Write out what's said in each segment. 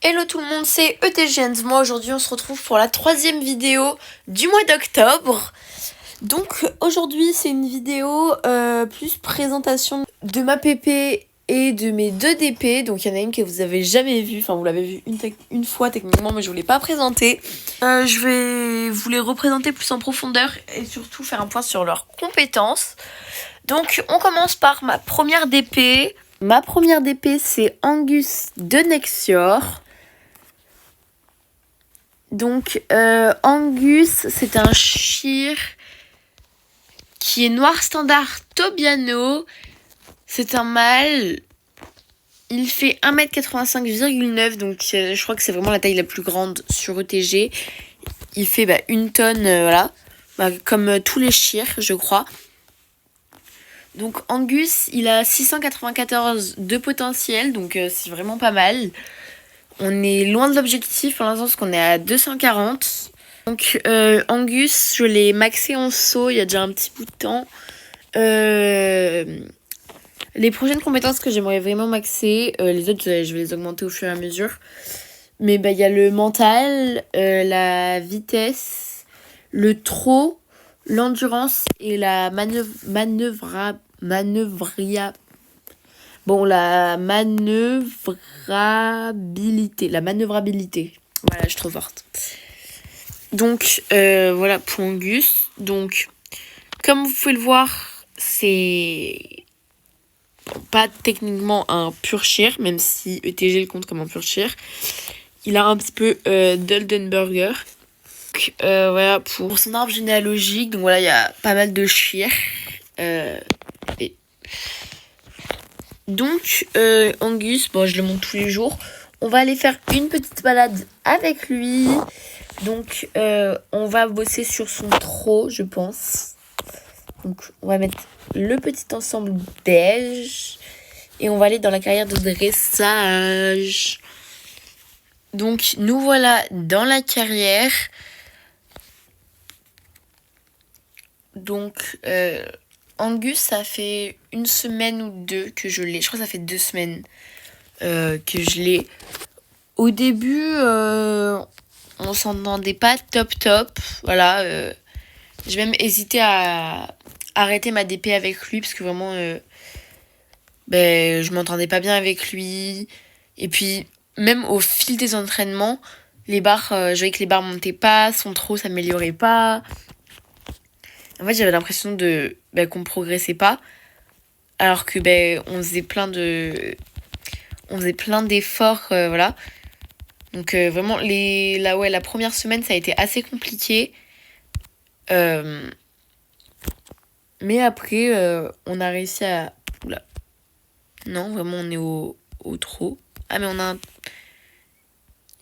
Hello tout le monde, c'est ETGens. Moi aujourd'hui on se retrouve pour la 3e vidéo du mois d'octobre. Donc aujourd'hui c'est une vidéo plus présentation de ma PP et de mes 2 DP. Donc il y en a une que vous avez jamais vue, enfin vous l'avez vue une fois techniquement mais je vous l'ai pas présentée. Je vais vous les représenter plus en profondeur et surtout faire un point sur leurs compétences. Donc on commence par ma première DP. Ma première DP c'est Angus de Nexior. Donc Angus c'est un Shear qui est noir standard Tobiano. C'est un mâle. Il fait 1m85,9 donc je crois que c'est vraiment la taille la plus grande sur ETG. Il fait 1 tonne, voilà. Comme tous les Shear je crois. Donc Angus il a 694 de potentiel donc c'est vraiment pas mal. On est loin de l'objectif pour l'instant parce qu'on est à 240. Donc Angus, je l'ai maxé en saut il y a déjà un petit bout de temps. Les prochaines compétences que j'aimerais vraiment maxer, les autres je vais les augmenter au fur et à mesure. Mais il y a le mental, la vitesse, le trot, l'endurance et la la manœuvrabilité. Voilà, je suis trop forte. Donc, voilà pour Angus. Donc, comme vous pouvez le voir, c'est pas techniquement un pur Shear, même si ETG le compte comme un pur Shear. Il a un petit peu d'Oldenburger. Donc, voilà pour son arbre généalogique. Donc, voilà, il y a pas mal de Shear. Donc, Angus, je le monte tous les jours. On va aller faire une petite balade avec lui. Donc, on va bosser sur son trot, je pense. Donc, on va mettre le petit ensemble beige. Et on va aller dans la carrière de dressage. Donc, nous voilà dans la carrière. Donc, Angus, ça fait 1 semaine ou 2 que je l'ai. Je crois que ça fait 2 semaines que je l'ai. Au début, on s'entendait pas top. Voilà. J'ai même hésité à arrêter ma DP avec lui parce que vraiment, je m'entendais pas bien avec lui. Et puis, même au fil des entraînements, les barres, je voyais que les barres montaient pas, son trot s'améliorait pas. En fait, j'avais l'impression qu'on progressait pas, alors que on faisait plein d'efforts, voilà. Donc vraiment la première semaine ça a été assez compliqué. Mais après on a réussi à... Oula. Non, vraiment on est au trot. Ah mais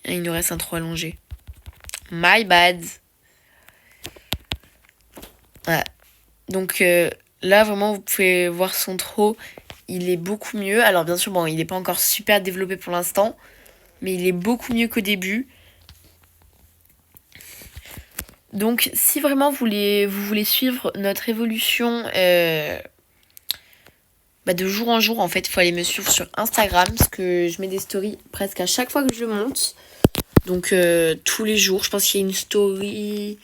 il nous reste un trot allongé. My bad. Voilà. Donc là vraiment vous pouvez voir son trot. Il est beaucoup mieux. Alors bien sûr il n'est pas encore super développé pour l'instant. Mais il est beaucoup mieux qu'au début. Donc si vraiment vous voulez suivre notre évolution de jour en jour, en fait, il faut aller me suivre sur Instagram. Parce que je mets des stories presque à chaque fois que je monte. Donc tous les jours, je pense qu'il y a une story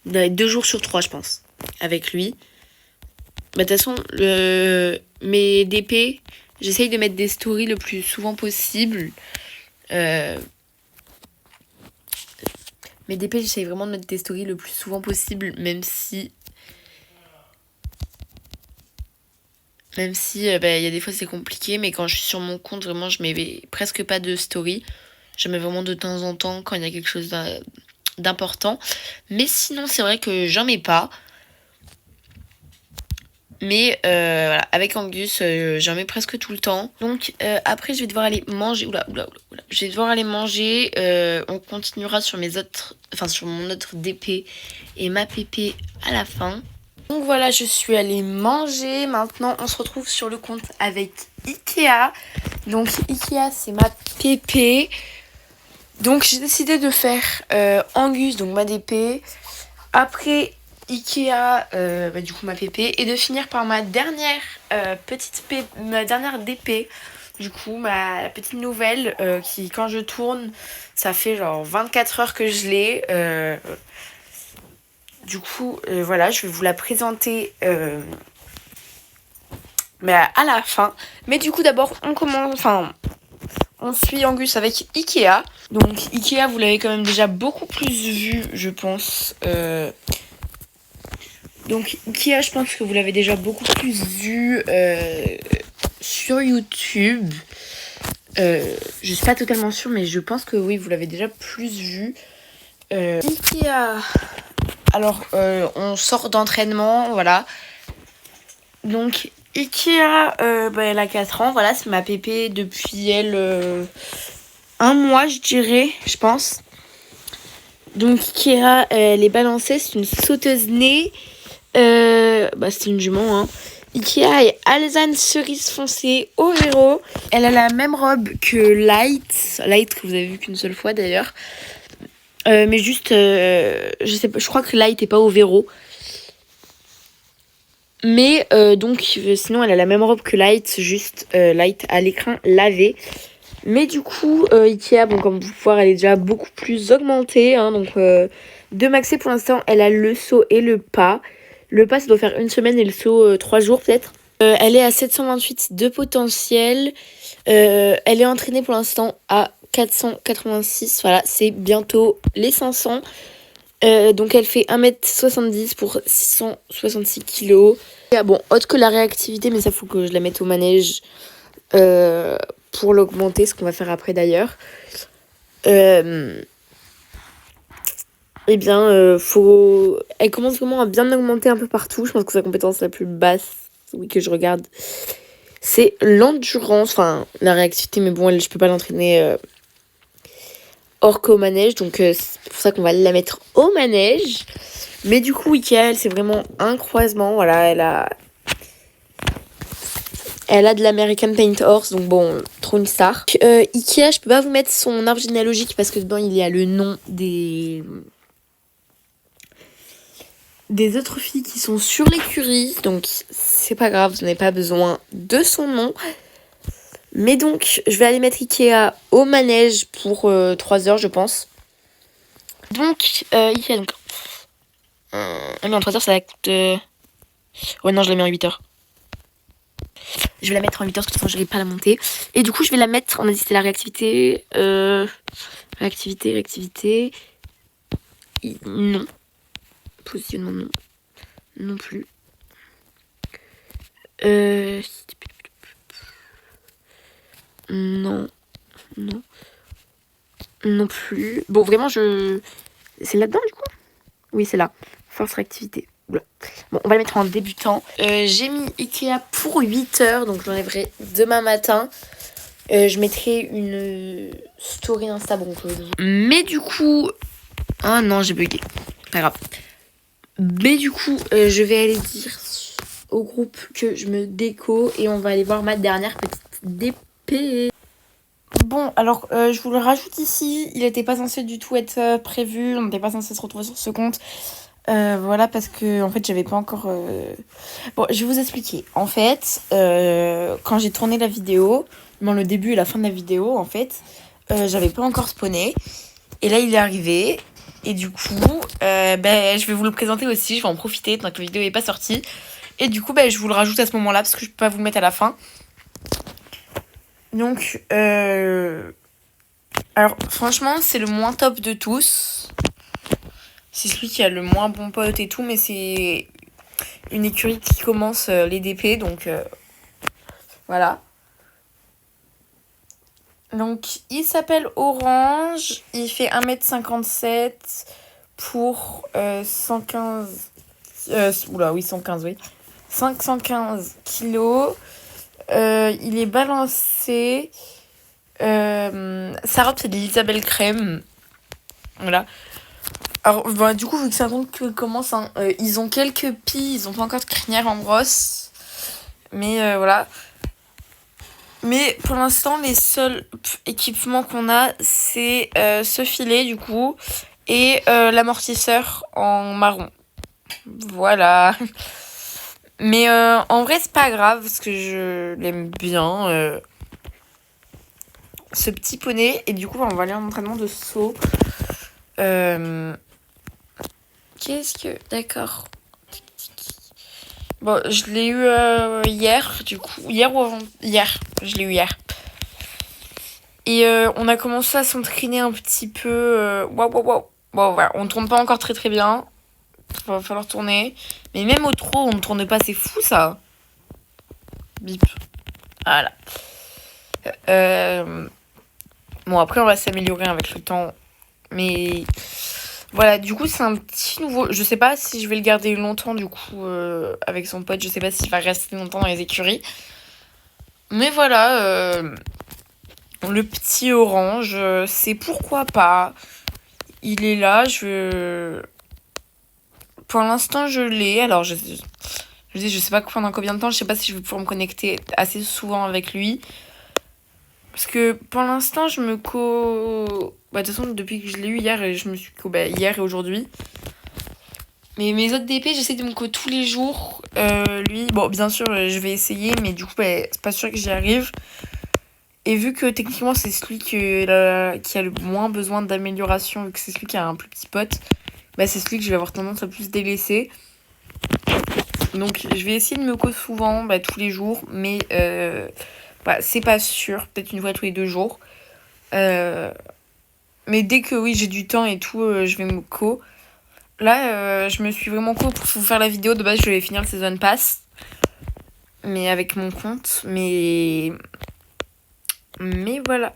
2 jours sur 3, je pense, avec lui. De toute façon, mes DP, j'essaye de mettre des stories le plus souvent possible. Mes DP, j'essaye vraiment de mettre des stories le plus souvent possible, même si il y a des fois c'est compliqué, mais quand je suis sur mon compte, vraiment, je mets presque pas de story. Je mets vraiment de temps en temps quand il y a quelque chose d'important. Mais sinon, c'est vrai que j'en mets pas. Mais voilà, avec Angus, j'en mets presque tout le temps. Donc après, je vais devoir aller manger. Oula. Je vais devoir aller manger. On continuera sur sur mon autre DP et ma PP à la fin. Donc voilà, je suis allée manger. Maintenant, on se retrouve sur le compte avec Ikea. Donc Ikea, c'est ma PP. Donc j'ai décidé de faire Angus, donc ma DP. Après Ikea, du coup ma PP. Et de finir par ma dernière ma dernière DP. Du coup, ma petite nouvelle qui, quand je tourne, ça fait genre 24 heures que je l'ai. Du coup, voilà, je vais vous la présenter mais à la fin. Mais du coup, d'abord, on suit Angus avec Ikea. Donc, Ikea, vous l'avez quand même déjà beaucoup plus vu, je pense. Donc, Ikea, je pense que vous l'avez déjà beaucoup plus vu sur YouTube. Je suis pas totalement sûre, mais je pense que oui, vous l'avez déjà plus vu. Ikea. Alors, on sort d'entraînement, voilà. Donc, Ikea, elle a 4 ans. Voilà, c'est ma pépé depuis un mois, je dirais, je pense. Donc, Ikea, elle est balancée. C'est une sauteuse nez. C'est une jument, hein. Ikea est alezane cerise foncée au véro. Elle a la même robe que Light. Light que vous avez vu qu'une seule fois d'ailleurs. Mais juste, je sais pas, je crois que Light est pas au véro. Mais sinon elle a la même robe que Light, juste Light à l'écran lavé. Mais du coup, Ikea, bon, comme vous pouvez voir, elle est déjà beaucoup plus augmentée. Hein, donc, de maxé pour l'instant, elle a le saut et le pas. Le pas, ça doit faire 1 semaine et le saut 3 jours peut-être. Elle est à 728 de potentiel. Elle est entraînée pour l'instant à 486. Voilà, c'est bientôt les 500. Donc elle fait 1m70 pour 666 kg. Bon, autre que la réactivité, mais ça faut que je la mette au manège pour l'augmenter, ce qu'on va faire après d'ailleurs. Elle commence vraiment à bien augmenter un peu partout. Je pense que sa compétence la plus basse, oui, que je regarde, c'est l'endurance, enfin la réactivité, mais bon, je peux pas l'entraîner hors qu'au manège, donc c'est pour ça qu'on va la mettre au manège. Mais du coup, Ikea, elle, c'est vraiment un croisement, voilà, elle a de l'American Paint Horse, donc bon, trop une star. Ikea, je peux pas vous mettre son arbre généalogique parce que dedans, il y a le nom des autres filles qui sont sur l'écurie, donc c'est pas grave, vous n'avez pas besoin de son nom. Mais donc, je vais aller mettre Ikea au manège pour 3 heures, je pense. Donc, Ikea, donc... mais en 3 heures, ça va coûter... Ouais, non, je la mets en 8 heures. Je vais la mettre en 8 heures, parce que de toute façon, je n'arrive pas à la monter. Et du coup, je vais la mettre... On a dit c'était la réactivité. Réactivité. Non. Positionnement, non. Non plus. Non. Non. Non plus. Bon, vraiment, c'est là-dedans, du coup? Oui, c'est là. Force réactivité. Oula. Bon, on va le mettre en débutant. J'ai mis Ikea pour 8 heures, donc j'enlèverai demain matin. Je mettrai une story Insta. Bon, mais du coup... Ah non, j'ai bugué. Pas grave. Mais du coup, je vais aller dire au groupe que je me déco et on va aller voir ma dernière petite DP. Bon, alors, je vous le rajoute ici. Il n'était pas censé du tout être prévu. On n'était pas censé se retrouver sur ce compte. Voilà, parce que en fait, j'avais pas encore... Bon, je vais vous expliquer. En fait, quand j'ai tourné la vidéo, le début et la fin de la vidéo, en fait, j'avais pas encore spawné. Et là, il est arrivé. Et du coup, je vais vous le présenter aussi. Je vais en profiter tant que la vidéo n'est pas sortie. Et du coup, je vous le rajoute à ce moment-là parce que je peux pas vous le mettre à la fin. Donc, alors, franchement, c'est le moins top de tous. C'est celui qui a le moins bon pote et tout, mais c'est une écurie qui commence les DP, donc voilà. Donc, il s'appelle Orange, il fait 1m57 pour 115... 115, oui. 515 kilos. Il est balancé. Sa robe, c'est de l'Isabelle Crème. Voilà. Alors, du coup, vu que c'est un compte qui commence, hein, ils ont quelques pies, ils ont pas encore de crinière en brosse. Mais voilà. Mais pour l'instant, les seuls équipements qu'on a, c'est ce filet, du coup, et l'amortisseur en marron. Voilà. Mais en vrai, c'est pas grave, parce que je l'aime bien. ce petit poney. Et du coup, on va aller en entraînement de saut. Qu'est-ce que... D'accord. Bon, je l'ai eu hier, du coup. Hier ou avant... Hier. Je l'ai eu hier. Et on a commencé à s'entraîner un petit peu. Waouh. Bon, voilà, on tourne pas encore très très bien. Il va falloir tourner. Mais même au trot, on ne tourne pas. C'est fou, ça. Bip. Voilà. Bon, après, on va s'améliorer avec le temps. Mais voilà, du coup, c'est un petit nouveau. Je sais pas si je vais le garder longtemps, du coup, avec son pote. Je sais pas s'il va rester longtemps dans les écuries. Mais voilà, le petit orange, c'est pourquoi pas. Il est là, Pour l'instant, je l'ai. Alors, je sais pas pendant combien de temps. Je sais pas si je vais pouvoir me connecter assez souvent avec lui. Parce que pour l'instant, je me de toute façon, depuis que je l'ai eu hier, je me suis hier et aujourd'hui. Mais mes autres DP, j'essaie de me co tous les jours. Lui, bon, bien sûr, je vais essayer, mais du coup, c'est pas sûr que j'y arrive. Et vu que techniquement, c'est celui qui a le moins besoin d'amélioration, vu que c'est celui qui a un plus petit pote, c'est celui que je vais avoir tendance à plus délaisser. Donc, je vais essayer de me co souvent, tous les jours, mais c'est pas sûr. Peut-être une fois tous les 2 jours. Mais dès que oui, j'ai du temps et tout, je vais me co. Là, je me suis vraiment co pour vous faire la vidéo. De base, je vais finir le Season Pass. Mais avec mon compte. Mais voilà.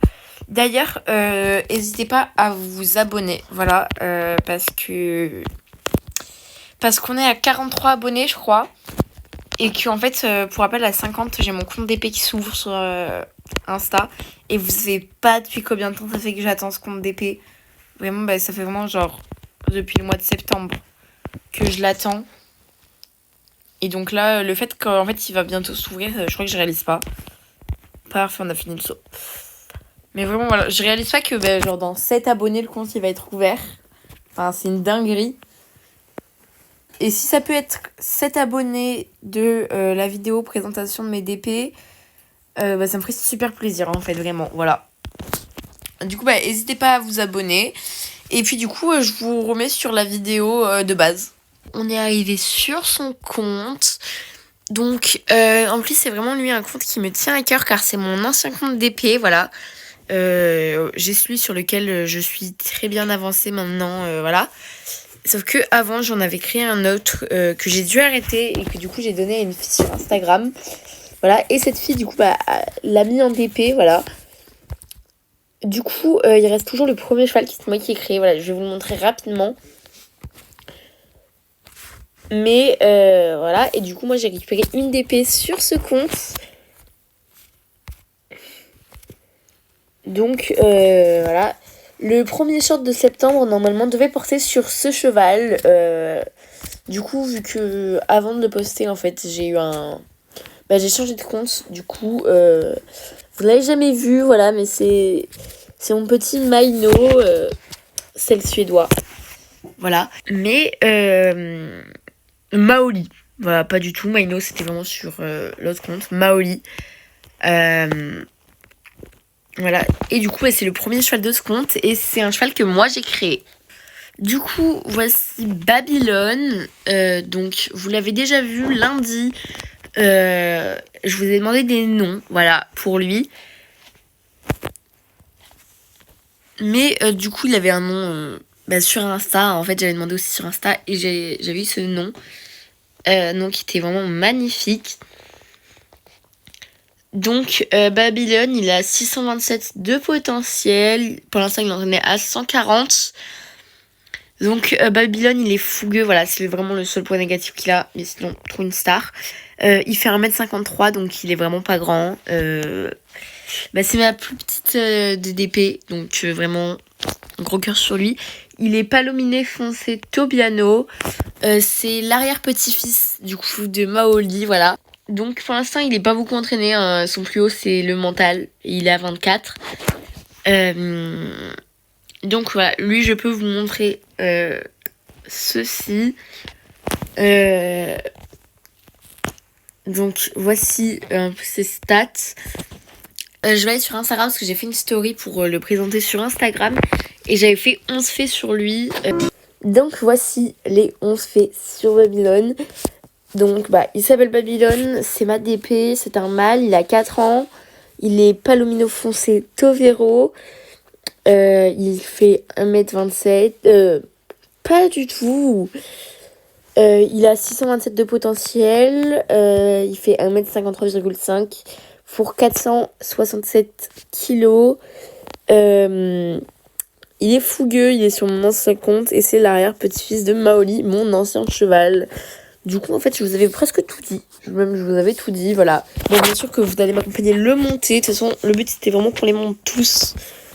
D'ailleurs, n'hésitez pas à vous abonner. Voilà. Parce qu'on est à 43 abonnés, je crois. Et qu'en fait, pour rappel, à 50, j'ai mon compte d'épée qui s'ouvre sur Insta. Et vous savez pas depuis combien de temps ça fait que j'attends ce compte d'épée. Vraiment, ça fait vraiment genre depuis le mois de septembre que je l'attends. Et donc là, le fait qu'en fait il va bientôt s'ouvrir, je crois que je réalise pas. Parfait, on a fini le saut. Mais vraiment, voilà, je réalise pas que genre dans 7 abonnés, le compte il va être ouvert. Enfin, c'est une dinguerie. Et si ça peut être 7 abonnés de la vidéo présentation de mes DP, ça me ferait super plaisir en fait, vraiment, voilà. Du coup, n'hésitez pas à vous abonner. Et puis du coup, je vous remets sur la vidéo de base. On est arrivé sur son compte. Donc, en plus, c'est vraiment lui un compte qui me tient à cœur car c'est mon ancien compte d'épée, voilà. J'ai celui sur lequel je suis très bien avancée maintenant, voilà. Sauf que avant j'en avais créé un autre que j'ai dû arrêter et que du coup j'ai donné à une fille sur Instagram. Voilà, et cette fille du coup l'a mis en DP, voilà. Du coup, il reste toujours le premier cheval qui c'est moi qui ai créé, voilà, je vais vous le montrer rapidement. Mais voilà, et du coup moi j'ai récupéré une DP sur ce compte. Donc voilà, le premier short de septembre normalement devait porter sur ce cheval. Du coup, vu que avant de le poster, en fait, j'ai eu j'ai changé de compte. Du coup, vous l'avez jamais vu, voilà, mais c'est mon petit Maino, c'est le suédois. Voilà. Mais Maoli. Voilà, pas du tout. Maino, c'était vraiment sur l'autre compte. Maoli. Voilà. Et du coup, c'est le premier cheval de ce compte. Et c'est un cheval que moi, j'ai créé. Du coup, voici Babylone. Donc, vous l'avez déjà vu lundi. Je vous ai demandé des noms, voilà, pour lui. Mais du coup, il avait un nom sur Insta. En fait, j'avais demandé aussi sur Insta et j'avais eu ce nom. Nom qui était vraiment magnifique. Donc, Babylone, il a 627 de potentiel. Pour l'instant, il en est à 140. Donc, Babylone, il est fougueux. Voilà, c'est vraiment le seul point négatif qu'il a. Mais sinon, trop une star. Il fait 1m53, donc il est vraiment pas grand. C'est ma plus petite de DP. Donc, vraiment, un gros cœur sur lui. Il est palominé foncé Tobiano. C'est l'arrière-petit-fils, du coup, de Maoli. Voilà. Donc pour l'instant, il n'est pas beaucoup entraîné. Hein. Son plus haut, c'est le mental. Il est à 24. Donc voilà, lui, je peux vous montrer ceci. Donc voici un peu ses stats. Je vais aller sur Instagram parce que j'ai fait une story pour le présenter sur Instagram. Et j'avais fait 11 faits sur lui. Donc voici les 11 faits sur Babylone. Donc il s'appelle Babylone, c'est ma DP, c'est un mâle, il a 4 ans. Il est palomino foncé Tovero. Il fait 1m27. Pas du tout. Il a 627 de potentiel. Il fait 1m53,5 pour 467 kilos. Il est fougueux, il est sur mon ancien compte et c'est l'arrière-petit-fils de Maoli, mon ancien cheval. Du coup, en fait, je vous avais presque tout dit. Je vous avais tout dit, voilà. Bon, bien sûr que vous allez m'accompagner le monter. De toute façon, le but, c'était vraiment qu'on les monte tous.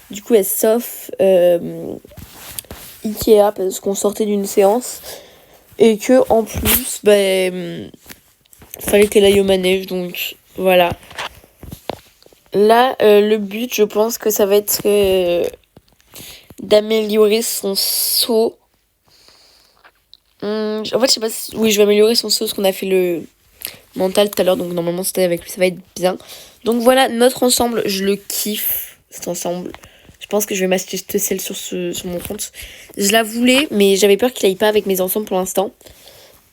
Du coup, sauf Ikea, parce qu'on sortait d'une séance. Et que, en plus, fallait qu'elle aille au manège. Donc, voilà. Là, le but, je pense que ça va être d'améliorer son saut. En fait, je sais pas si... Oui, je vais améliorer son saut, parce qu'on a fait le mental tout à l'heure, donc normalement c'était avec lui, ça va être bien. Donc voilà, notre ensemble, je le kiffe, cet ensemble. Je pense que je vais m'acheter celle sur mon compte. Je la voulais, mais j'avais peur qu'il aille pas avec mes ensembles pour l'instant.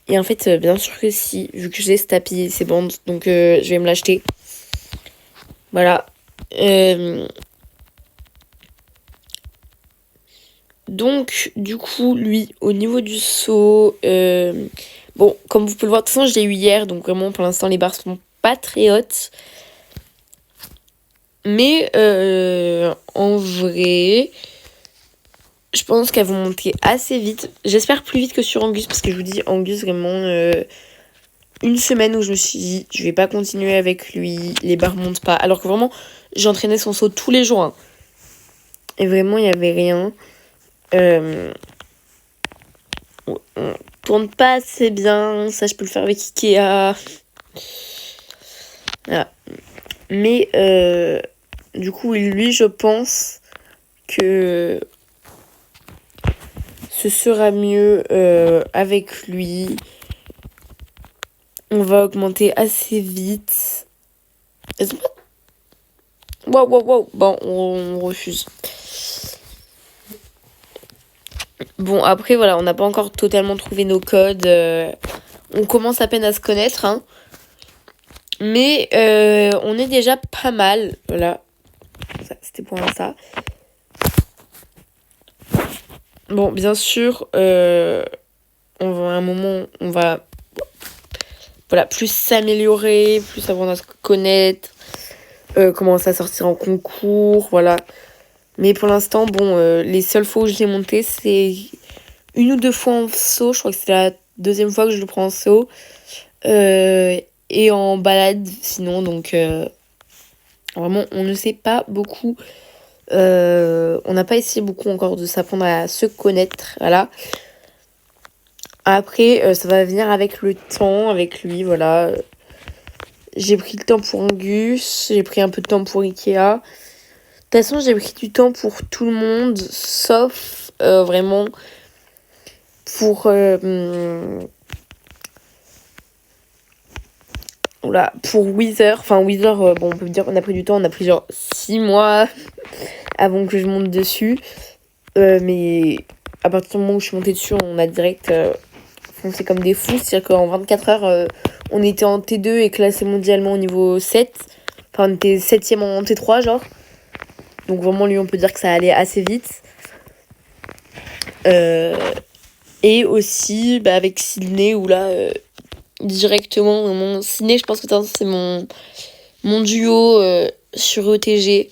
Et en fait, bien sûr que si, vu que j'ai ce tapis et ces bandes, donc je vais me l'acheter. Voilà. Donc, du coup, lui, au niveau du saut, bon, comme vous pouvez le voir, de toute façon, je l'ai eu hier, donc vraiment, pour l'instant, les barres sont pas très hautes. Mais, en vrai, je pense qu'elles vont monter assez vite. J'espère plus vite que sur Angus, parce que je vous dis, Angus, vraiment, une semaine où je me suis dit, je vais pas continuer avec lui, les barres montent pas. Alors que vraiment, j'entraînais son saut tous les jours, hein. Et vraiment, il y avait rien. On tourne pas assez bien, ça je peux le faire avec Ikea. Voilà. Mais du coup, lui, je pense que ce sera mieux avec lui. On va augmenter assez vite. Wow. Bon, on refuse. Bon, après, voilà, on n'a pas encore totalement trouvé nos codes. On commence à peine à se connaître, hein. Mais on est déjà pas mal. Voilà. Ça, c'était pour ça. Bon, bien sûr, à un moment, on va plus s'améliorer, plus apprendre à se connaître, commencer à sortir en concours, voilà. Mais pour l'instant, bon, les seules fois où je l'ai monté, c'est une ou deux fois en saut. Je crois que c'est la deuxième fois que je le prends en saut. Et en balade, sinon, donc... vraiment, on ne sait pas beaucoup. On n'a pas essayé beaucoup encore de s'apprendre à se connaître, voilà. Après, ça va venir avec le temps, avec lui, voilà. J'ai pris le temps pour Angus, j'ai pris un peu de temps pour Ikea. De toute façon, j'ai pris du temps pour tout le monde, sauf vraiment pour... pour Wither. Enfin, Wither, bon, on peut dire qu'on a pris du temps, on a pris genre 6 mois avant que je monte dessus. Mais à partir du moment où je suis montée dessus, on a direct foncé comme des fous. C'est-à-dire qu'en 24 heures, on était en T2 et classé mondialement au niveau 7. Enfin, on était 7ème en T3, genre. Donc vraiment, lui, on peut dire que ça allait assez vite. Et aussi, avec Sydney, où là, directement, mon Sydney, je pense que c'est mon duo sur ETG.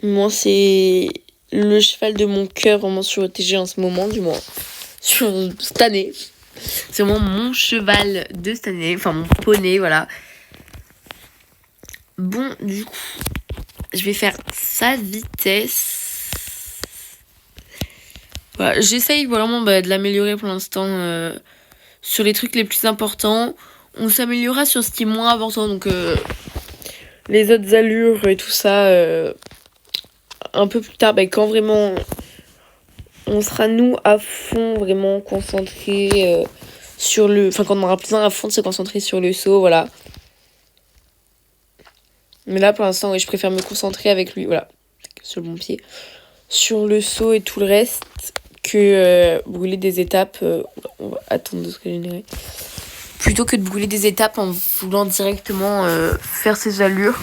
Moi, c'est le cheval de mon cœur, vraiment, sur ETG en ce moment, du moins. Sur cette année. C'est vraiment mon cheval de cette année. Enfin, mon poney, voilà. Bon, du coup, je vais faire sa vitesse. Voilà, j'essaye vraiment de l'améliorer pour l'instant sur les trucs les plus importants. On s'améliorera sur ce qui est moins important. Donc, les autres allures et tout ça, un peu plus tard, quand vraiment on sera, nous, à fond, vraiment concentrés sur le... Enfin, quand on aura besoin à fond de se concentrer sur le saut, voilà. Mais là, pour l'instant, je préfère me concentrer avec lui, voilà, sur le bon pied, sur le saut et tout le reste, que brûler des étapes. On va attendre de se régénérer. Plutôt que de brûler des étapes en voulant directement faire ses allures.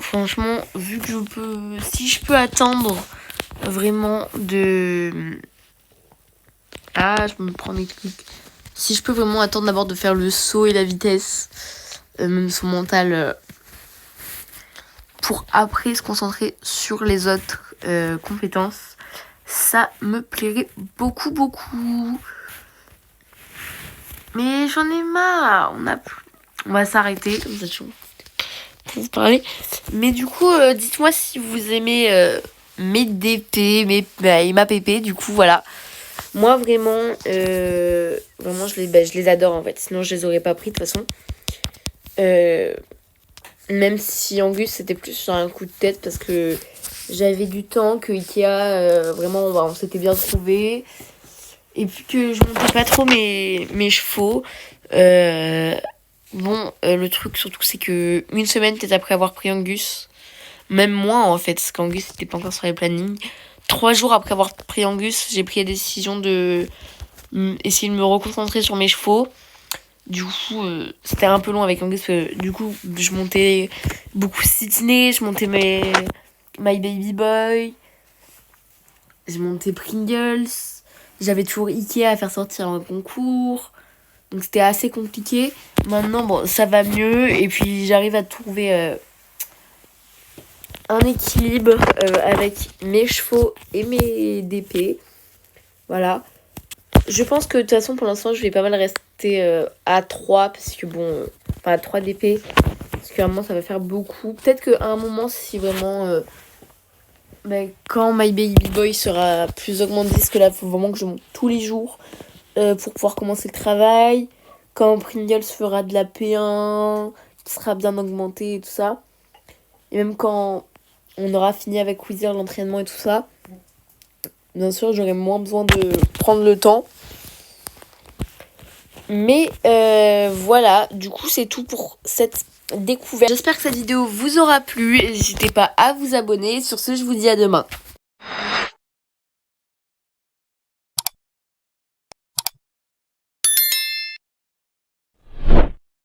Franchement, vu que si je peux attendre vraiment de... Ah, je me prends mes trucs. Si je peux vraiment attendre d'abord de faire le saut et la vitesse, même son mental, pour après se concentrer sur les autres compétences, ça me plairait beaucoup, beaucoup. Mais j'en ai marre. On va s'arrêter, comme ça, pour vous parler. Mais du coup, dites-moi si vous aimez mes DP, et ma PP, du coup, voilà. Moi, vraiment, je les adore, en fait. Sinon, je les aurais pas pris, de toute façon. Même si Angus, c'était plus sur un coup de tête, parce que j'avais du temps, que Ikea, vraiment, on s'était bien trouvé. Et puis que je montais pas trop mes chevaux. Le truc, surtout, c'est que une semaine, peut-être après avoir pris Angus, même moins, en fait, parce qu'Angus n'était pas encore sur les plannings. 3 jours après avoir pris Angus, j'ai pris la décision de essayer de me reconcentrer sur mes chevaux. Du coup, c'était un peu long avec Angus, parce que du coup, je montais beaucoup Sydney, je montais My Baby Boy, je montais Pringles, j'avais toujours Ikea à faire sortir un concours, donc c'était assez compliqué. Maintenant, bon, ça va mieux, et puis j'arrive à trouver un équilibre avec mes chevaux et mes DP. Voilà. Je pense que de toute façon, pour l'instant, je vais pas mal rester à 3, parce que à 3 DP, parce qu'à un moment, ça va faire beaucoup. Peut-être qu'à un moment, si vraiment, quand My Baby Boy sera plus augmenté, parce que là, il faut vraiment que je monte tous les jours pour pouvoir commencer le travail. Quand Pringles fera de la P1, qui sera bien augmenté et tout ça. Et même quand on aura fini avec Wizard, l'entraînement et tout ça, bien sûr, j'aurai moins besoin de prendre le temps. Mais voilà, du coup, c'est tout pour cette découverte. J'espère que cette vidéo vous aura plu. N'hésitez pas à vous abonner. Sur ce, je vous dis à demain.